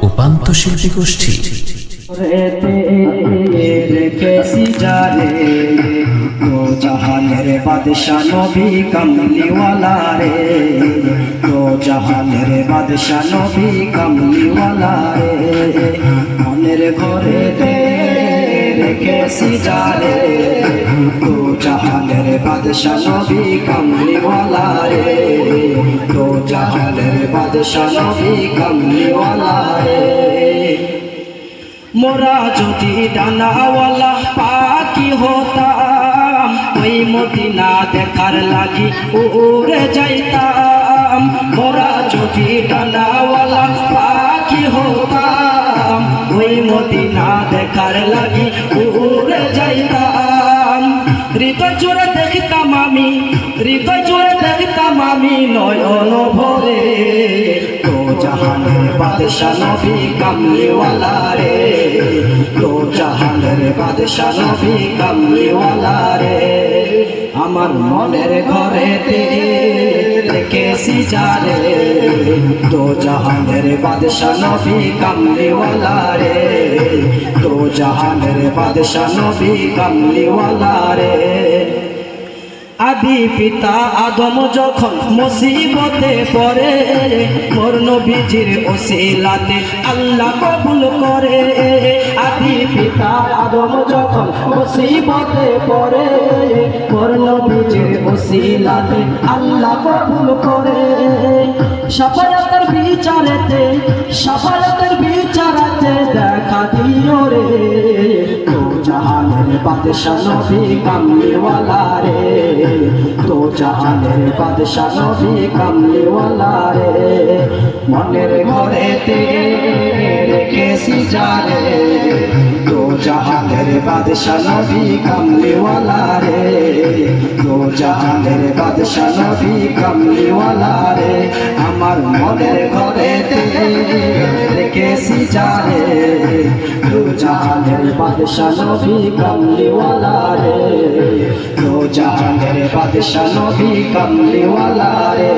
উপান্ত শিল্পী গোষ্ঠী कैसी जाने दो जहानेर बादशाह नबी कमली वाला रे दो जहानेर बादशाह नबी कमली वाला रे मनेर घरे कैसी जाने दो जहानेर बादशाह नबी कमली वाला रे दो जहानेर बादशाह नबी कमली वाला रे मोरा যদি ডানাওয়ালা পাখি হতাম ওই মদিনা দেখার লাগি উড়ে যাইতাম মোরা যদি ডানাওয়ালা পাখি হতাম ওই মদিনা দেখার লাগি উড়ে যাইতাম হৃদয় জুড়ে দেখতাম আমি হৃদয় জুড়ে দেখতাম আমি নয়ন ভরে তো জাহানের বাদশা নবী কামলি ওয়ালা রে তো জাহানের বাদশা নবী কামলি ওয়ালা রে আমার মনের ঘরেতে রেখেছি যারে তো জাহানের বাদশা নবী কামলি ওয়ালা রে তো জাহানের বাদশা নবী কামলি ওয়ালা রে আদি পিতা আদম যখন মুসিবতে পড়ে মোর নবীজির ওসিলাতে আল্লাহ কবুল করে আদি পিতা আদম যখন মুসিবতে পড়ে মোর নবীজির ওসিলাতে আল্লাহ কবুল করে শাফায়াতের বিচারেতে দেখা দিও রে তো জাহানের বাদশা নবী কামলি ওয়ালা রে তো জাহানের বাদশা নবী কামলি ওয়ালা রে মনের ঘরেতে রেখেছি যারে তো জাহানের বাদশা নবী কামলি ওয়ালা রে তো জাহানের বাদশা নবী কামলি ওয়ালা রে আমার মনের ঘরেতে রেখেছি যারে তো জাহানের বাদশা নবী কামলি ওয়ালা রে তো জাহানের বাদশা নবী কামলি ওয়ালা রে।